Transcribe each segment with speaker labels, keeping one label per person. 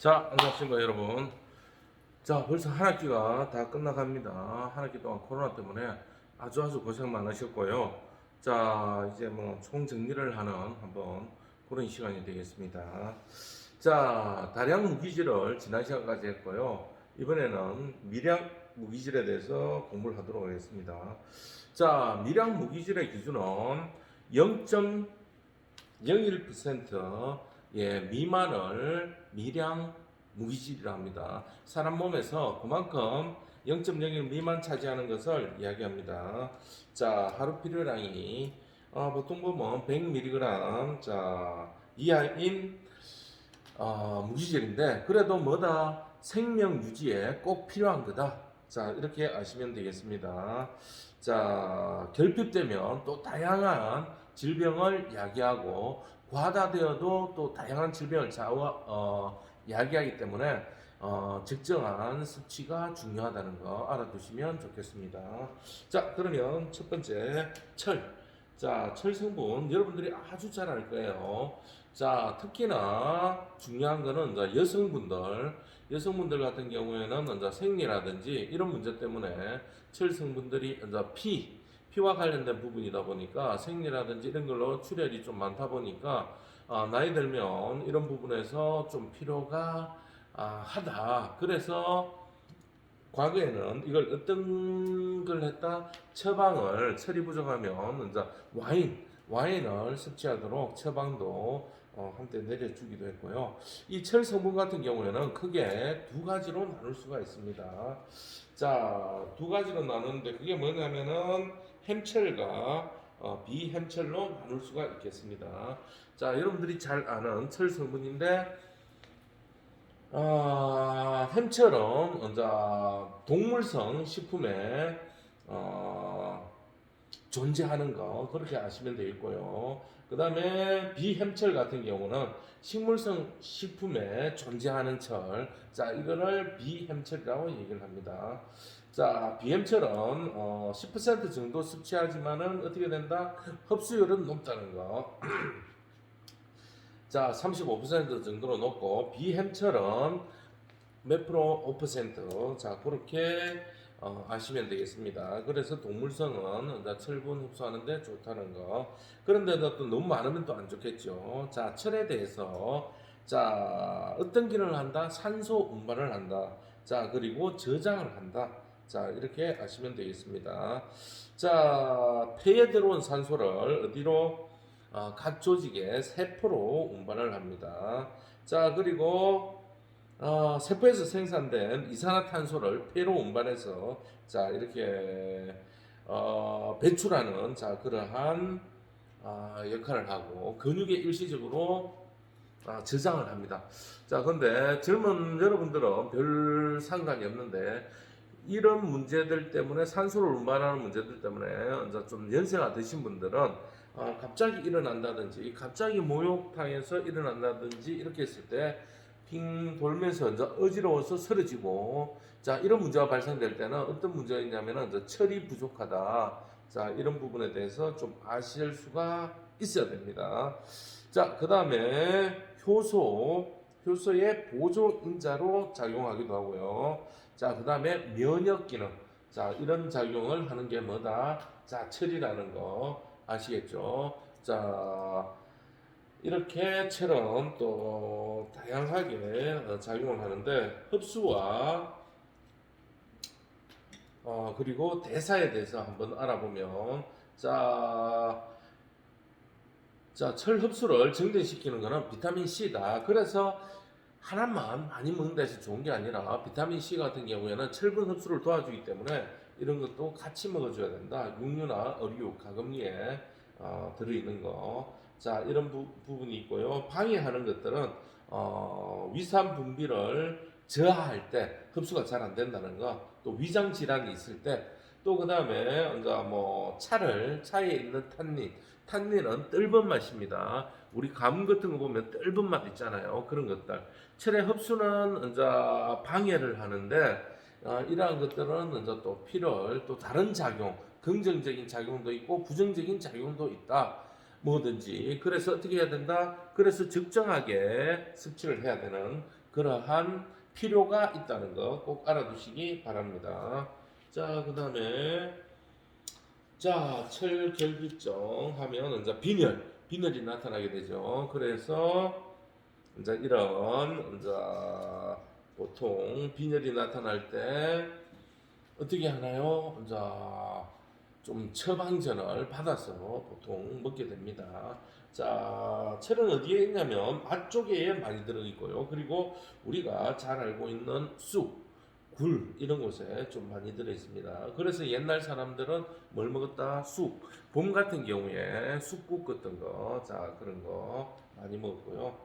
Speaker 1: 자, 안녕하십니까 여러분. 자, 벌써 한 학기가 다 끝나갑니다. 한 학기 동안 코로나 때문에 아주 고생 많으셨고요. 자, 이제 뭐 총정리를 하는 한번 그런 시간이 되겠습니다. 자, 다량 무기질을 지난 시간까지 했고요. 이번에는 미량 무기질에 대해서 공부를 하도록 하겠습니다. 자, 미량 무기질의 기준은 0.01% 미만을 미량 무기질이라 합니다. 사람 몸에서 그만큼 0.01 미만 차지하는 것을 이야기합니다. 자, 하루 필요량이 보통 보면 100mg 이하인 무기질인데 그래도 뭐다 생명 유지에 꼭 필요한 거다. 자, 이렇게 아시면 되겠습니다. 자, 결핍되면 또 다양한 질병을 야기하고 과다되어도 또 다양한 질병을 야기하기 때문에 적정한 섭취가 중요하다는 거 알아두시면 좋겠습니다. 자, 그러면 첫 번째 철. 자, 철 성분 여러분들이 아주 잘 알 거예요. 자, 특히나 중요한 거는 이제 여성분들 같은 경우에는 이제 생리라든지 이런 문제 때문에 철 성분들이 이제 피와 관련된 부분이다 보니까 생리라든지 이런 걸로 출혈이 좀 많다 보니까 나이 들면 이런 부분에서 좀 필요가 하다. 그래서 과거에는 이걸 어떤 걸 했다? 철이 부족하면 이제 와인을 섭취하도록 처방도 한때 내려주기도 했고요. 이 철 성분 같은 경우에는 크게 두 가지로 나눌 수가 있습니다. 자, 두 가지로 나누는데 그게 뭐냐면은 햄철과 비햄철로 나눌 수가 있겠습니다. 자, 여러분들이 잘 아는 철 성분인데 햄처럼 이제 동물성 식품에 존재하는 거 그렇게 아시면 되겠고요. 그 다음에 비햄철 같은 경우는 식물성 식품에 존재하는 철, 자 이거를 비햄철이라고 얘기를 합니다. 자, 비햄철은 10% 정도 섭취하지만은 어떻게 된다? 흡수율은 높다는 거. 자, 35% 정도로 놓고 비햄철은 몇 프로? 5%. 자, 그렇게 아시면 되겠습니다. 그래서 동물성은 철분 흡수하는데 좋다는 거. 그런데 또 너무 많으면 또 안 좋겠죠. 자, 철에 대해서 자, 어떤 기능을 한다? 산소 운반을 한다. 자, 그리고 저장을 한다. 자, 이렇게 아시면 되겠습니다. 자, 폐에 들어온 산소를 어디로? 각 조직의 세포로 운반을 합니다. 자, 그리고 세포에서 생산된 이산화탄소를 폐로 운반해서 자, 이렇게 배출하는 자, 그러한 역할을 하고 근육에 일시적으로 저장을 합니다. 자, 근데 젊은 여러분들은 별 상관이 없는데 이런 문제들 때문에 산소를 운반하는 문제들 때문에 이제 좀 연세가 드신 분들은 갑자기 일어난다든지 갑자기 목욕탕에서 일어난다든지 이렇게 했을 때 핑 돌면서 이제 어지러워서 쓰러지고 자 이런 문제가 발생될 때는 어떤 문제가 있냐면은 이제 철이 부족하다. 자 이런 부분에 대해서 좀 아실 수가 있어야 됩니다. 자, 그 다음에 효소의 보조인자로 작용하기도 하고요. 자, 그 다음에 면역 기능. 자, 이런 작용을 하는 게 뭐다? 자, 철이라는 거 아시겠죠? 자, 이렇게 철은 또 다양하게 작용을 하는데 흡수와 그리고 대사에 대해서 한번 알아보면 철 흡수를 증진시키는 것은 비타민 C다. 그래서 하나만 많이 먹는다 해서 좋은 게 아니라 비타민 C 같은 경우에는 철분 흡수를 도와주기 때문에 이런 것도 같이 먹어줘야 된다. 육류나 어류, 가금류에 들어있는 거. 자, 이런 부분이 있고요. 방해하는 것들은 위산 분비를 저하할 때 흡수가 잘 안 된다는 거. 또 위장 질환이 있을 때. 또 그 다음에 이제 뭐 차에 있는 탄닌은 떫은 맛입니다. 우리 감 같은 거 보면 떫은 맛 있잖아요. 그런 것들. 철의 흡수는 이제 방해를 하는데 이러한 것들은 이제 또 피를 또 다른 작용, 긍정적인 작용도 있고 부정적인 작용도 있다. 뭐든지. 그래서 어떻게 해야 된다? 그래서 적정하게 섭취를 해야 되는 그러한 필요가 있다는 거 꼭 알아두시기 바랍니다. 자, 그 다음에 자, 철결핍증 하면 이제 빈혈이 나타나게 되죠. 그래서 이제 이런 이제 보통 빈혈이 나타날 때 어떻게 하나요? 이제 좀 처방전을 받아서 보통 먹게 됩니다. 자, 철은 어디에 있냐면 맛 쪽에 많이 들어있고요. 그리고 우리가 잘 알고 있는 쑥, 굴 이런 곳에 좀 많이 들어 있습니다. 그래서 옛날 사람들은 뭘 먹었다? 쑥. 봄 같은 경우에 쑥국 같은 거, 자 그런 거 많이 먹었고요.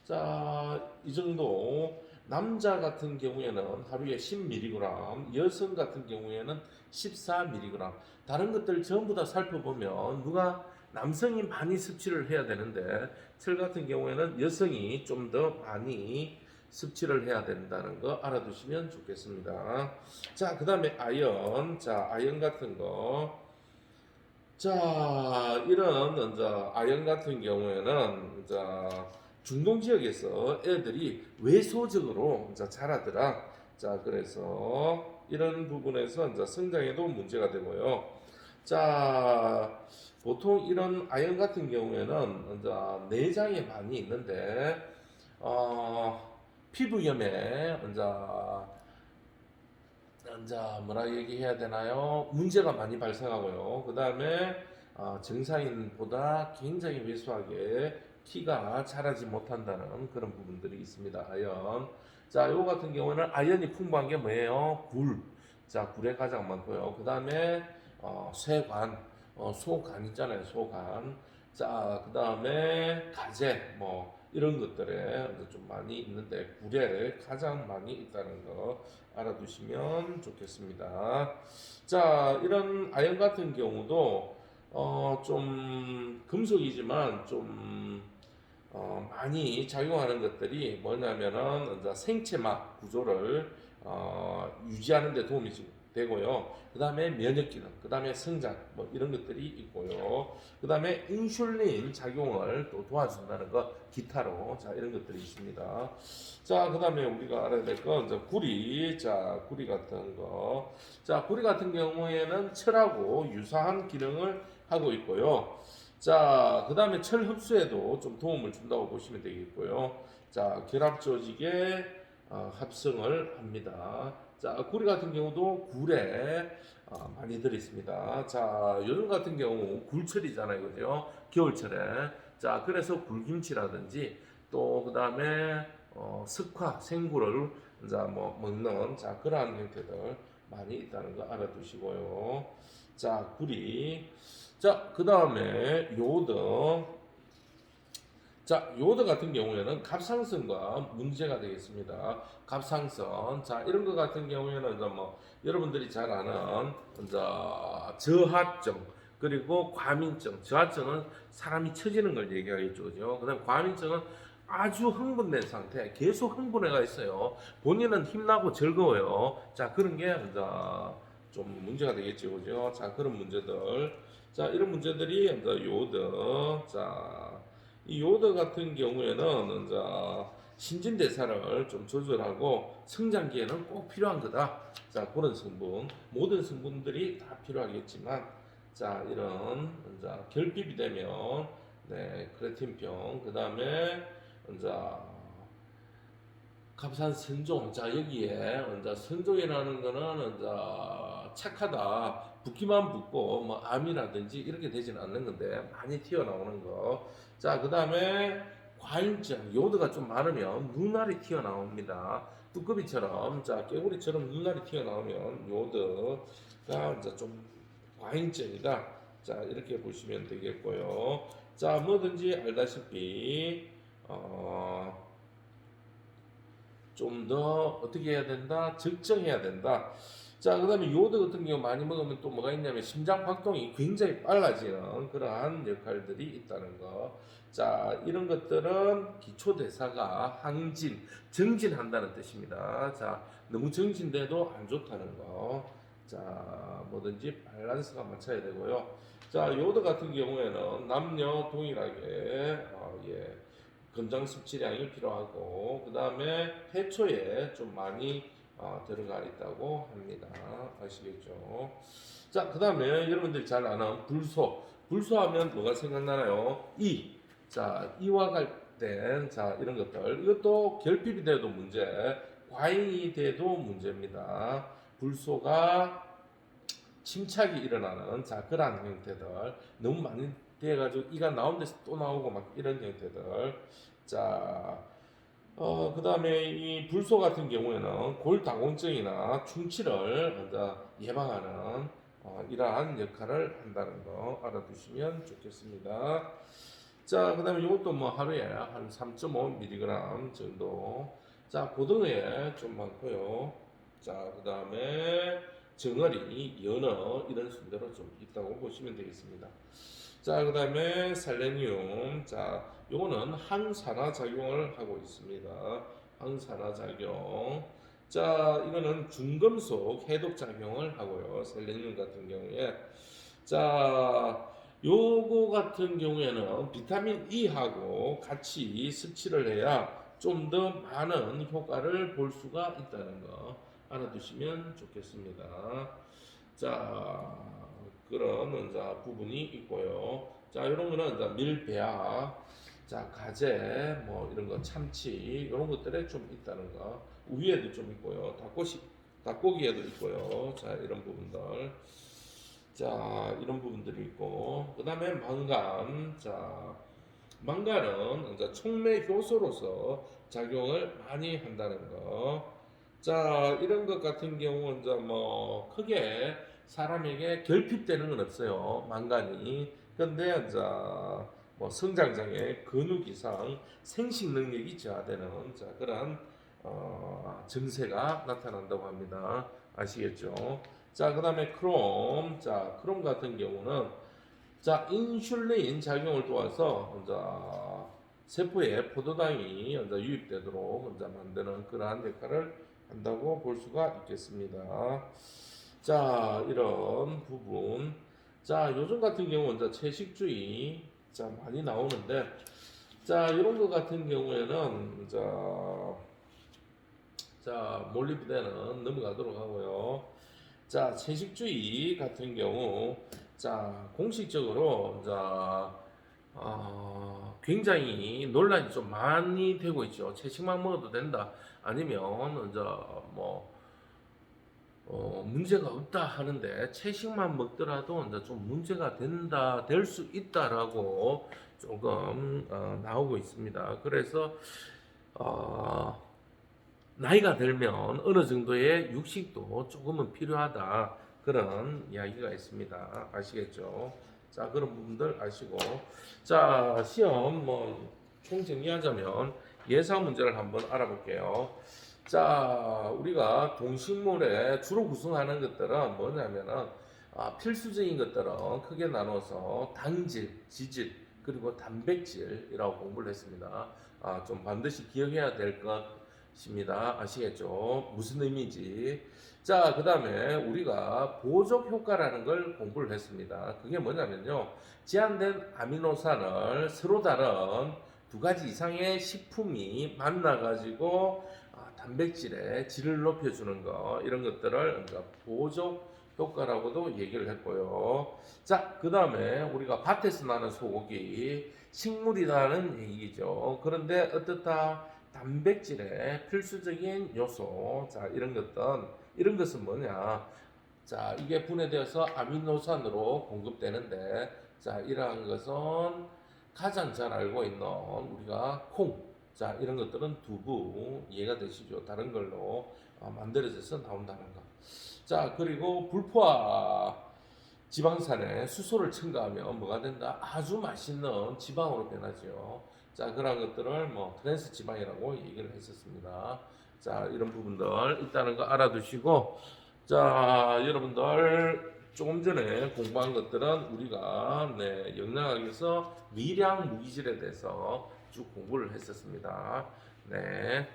Speaker 1: 자, 이 정도. 남자 같은 경우에는 하루에 10mg, 여성 같은 경우에는 14mg. 다른 것들 전부 다 살펴보면 누가 남성이 많이 섭취를 해야 되는데 철 같은 경우에는 여성이 좀 더 많이 섭취를 해야 된다는 거 알아두시면 좋겠습니다. 자, 그 다음에 아연. 자, 아연 같은 거. 자, 이런 이제 아연 같은 경우에는 이제 중동 지역에서 애들이 외소적으로 이제 자라더라. 자, 그래서 이런 부분에서 이제 성장에도 문제가 되고요. 자, 보통 이런 아연 같은 경우에는 이제 내장에 많이 있는데 피부염에 이제 뭐라 얘기해야 되나요? 문제가 많이 발생하고요. 그 다음에 정상인보다 굉장히 왜소하게 키가 자라지 못한다는 그런 부분들이 있습니다. 아연. 자, 요 같은 경우는 아연이 풍부한 게 뭐예요? 굴. 자, 굴에 가장 많고요. 그 다음에 쇠관, 소간 있잖아요. 소간. 자, 그 다음에 가재, 뭐 이런 것들에 좀 많이 있는데 굴에 가장 많이 있다는 거 알아두시면 좋겠습니다. 자, 이런 아연 같은 경우도 좀 금속이지만 좀 많이 작용하는 것들이 뭐냐면은 이제 생체막 구조를 유지하는 데 도움이 되고요. 그 다음에 면역 기능, 그 다음에 성장, 뭐 이런 것들이 있고요. 그 다음에 인슐린 작용을 또 도와준다는 거, 기타로. 자, 이런 것들이 있습니다. 자, 그 다음에 우리가 알아야 될 건, 이제 구리. 자, 구리 같은 거. 자, 구리 같은 경우에는 철하고 유사한 기능을 하고 있고요. 자, 그 다음에 철 흡수에도 좀 도움을 준다고 보시면 되겠고요. 자, 결합 조직에 합성을 합니다. 자, 구리 같은 경우도 굴에 많이 들어있습니다. 자, 요즘 같은 경우 굴철이잖아요, 그죠? 겨울철에. 자, 그래서 굴김치라든지 또 그 다음에 석화, 생굴을 이제 뭐 먹는 자 그러한 형태들 많이 있다는 거 알아두시고요. 자, 구리. 자, 그 다음에 요드. 자, 요드 같은 경우에는 갑상선과 문제가 되겠습니다. 갑상선. 자, 이런 것 같은 경우에는 이제 뭐 여러분들이 잘 아는 이제 저하증 그리고 과민증. 저하증은 사람이 처지는 걸 얘기하겠죠, 그죠? 그다음 과민증은 아주 흥분된 상태, 계속 흥분해가 있어요. 본인은 힘나고 즐거워요. 자, 그런 게 이제 좀 문제가 되겠죠, 그죠? 자, 그런 문제들. 자, 이런 문제들이 이제 요드. 자, 이 요드 같은 경우에는 이제 신진대사를 좀 조절하고 성장기에는 꼭 필요한 거다. 자, 그런 성분, 모든 성분들이 다 필요하겠지만, 자, 이런 이제 결핍이 되면, 네, 크레틴병, 그 다음에 이제 갑상선종. 자, 여기에 이제 선종이라는 거는 이제 착하다, 붓기만 붓고 뭐 암이라든지 이렇게 되지는 않는 건데 많이 튀어나오는 거. 자, 그 다음에 과잉증. 요도가 좀 많으면 눈알이 튀어나옵니다. 두꺼비처럼, 자, 깨구리처럼 눈알이 튀어나오면 요도가 이제 좀 과잉증이다. 자, 이렇게 보시면 되겠고요. 자, 뭐든지 알다시피 좀 더 어떻게 해야 된다? 적정해야 된다. 자, 그 다음에 요오드 같은 경우 많이 먹으면 또 뭐가 있냐면 심장 박동이 굉장히 빨라지는 그러한 역할들이 있다는 거. 자, 이런 것들은 기초대사가 항진, 정진한다는 뜻입니다. 자, 너무 정진돼도 안 좋다는 거. 자, 뭐든지 밸런스가 맞춰야 되고요. 자, 요오드 같은 경우에는 남녀 동일하게 예, 권장 섭취량이 필요하고 그 다음에 해초에 좀 많이 들어가 있다고 합니다. 아시겠죠? 자, 그 다음에 여러분들이 잘 아는 불소. 불소하면 뭐가 생각나나요? 자, 이와 관련된 자 이런 것들. 이것도 결핍이 돼도 문제, 과잉이 돼도 문제입니다. 불소가 침착이 일어나는 자 그러한 형태들 너무 많이 돼가지고 이가 나온 데서 또 나오고 막 이런 형태들. 자, 그 다음에 이 불소 같은 경우에는 골다공증이나 충치를 먼저 예방하는 이러한 역할을 한다는 거 알아두시면 좋겠습니다. 자, 그 다음에 이것도 뭐 하루에 한 3.5mg 정도. 자, 고등어에 좀 많고요. 자, 그 다음에 정어리, 연어 이런 순대로 좀 있다고 보시면 되겠습니다. 자, 그 다음에 셀레늄. 자, 요거는 항산화 작용을 하고 있습니다. 항산화 작용. 자, 이거는 중금속 해독 작용을 하고요. 셀레늄 같은 경우에. 자, 요거 같은 경우에는 비타민 E하고 같이 섭취를 해야 좀 더 많은 효과를 볼 수가 있다는 거 알아두시면 좋겠습니다. 자, 그런 자 부분이 있고요. 자, 이런 거는 자 밀배아, 자 가재, 뭐 이런 거 참치 이런 것들에 좀 있다는 거. 우유에도 좀 있고요. 닭고기에도 있고요. 자, 이런 부분들. 자, 이런 부분들이 있고, 그 다음에 망간. 자, 망간은 이제 촉매 효소로서 작용을 많이 한다는 거. 자, 이런 것 같은 경우는 이제 뭐 크게 사람에게 결핍되는 건 없어요. 망간이. 근데 이제 뭐 성장 장애, 근육 이상, 생식 능력이 저하되는 자 그런 증세가 나타난다고 합니다. 아시겠죠? 자, 그다음에 크롬. 자, 크롬 같은 경우는 자 인슐린 작용을 도와서 이제 세포에 포도당이 이제 유입되도록 이제 만드는 그러한 역할을 한다고 볼 수가 있겠습니다. 자, 이런 부분. 자, 요즘 같은 경우 이제 채식주의 자 많이 나오는데, 자 이런 것 같은 경우에는 자 몰리비덴은 넘어가도록 하고요. 자, 채식주의 같은 경우 자 공식적으로 굉장히 논란이 좀 많이 되고 있죠. 채식만 먹어도 된다. 아니면 뭐 문제가 없다 하는데 채식만 먹더라도 이제 좀 문제가 된다, 될 수 있다라고 조금 나오고 있습니다. 그래서 나이가 들면 어느 정도의 육식도 조금은 필요하다 그런 이야기가 있습니다. 아시겠죠? 자, 그런 부분들 아시고, 자 시험 뭐 총정리하자면 예상 문제를 한번 알아볼게요. 자, 우리가 동식물에 주로 구성하는 것들은 뭐냐면은 필수적인 것들은 크게 나눠서 당질, 지질, 그리고 단백질이라고 공부를 했습니다. 좀 반드시 기억해야 될 것입니다. 아시겠죠? 무슨 의미인지. 자, 그 다음에 우리가 보족 효과라는 걸 공부를 했습니다. 그게 뭐냐면요. 제한된 아미노산을 서로 다른 두 가지 이상의 식품이 만나가지고 단백질의 질을 높여주는 거, 이런 것들을 보족 효과라고도 얘기를 했고요. 자, 그 다음에 우리가 밭에서 나는 소고기, 식물이라는 얘기죠. 그런데 어떻다? 단백질의 필수적인 요소. 자, 이런 것은 뭐냐? 자, 이게 분해되어서 아미노산으로 공급되는데, 자, 이러한 것은 가장 잘 알고 있는 우리가 콩. 자, 이런 것들은 두부. 이해가 되시죠? 다른 걸로 만들어져서 나온다는 거. 자, 그리고 불포화 지방산에 수소를 첨가하면 뭐가 된다? 아주 맛있는 지방으로 변하죠. 자, 그런 것들을 뭐 트랜스 지방이라고 얘기를 했었습니다. 자, 이런 부분들 있다는 거 알아두시고, 자, 여러분들 조금 전에 공부한 것들은 우리가 영양학에서 미량 무기질에 대해서 쭉 공부를 했었습니다. 네.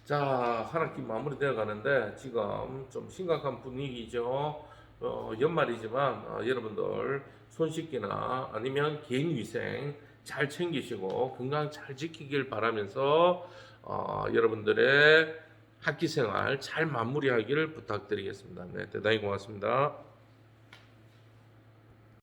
Speaker 1: 자, 한 학기 마무리되어 가는데 지금 좀 심각한 분위기죠. 연말이지만 여러분들 손 씻기나 아니면 개인 위생 잘 챙기시고 건강 잘 지키길 바라면서 여러분들의 학기 생활 잘 마무리하기를 부탁드리겠습니다. 네, 대단히 고맙습니다.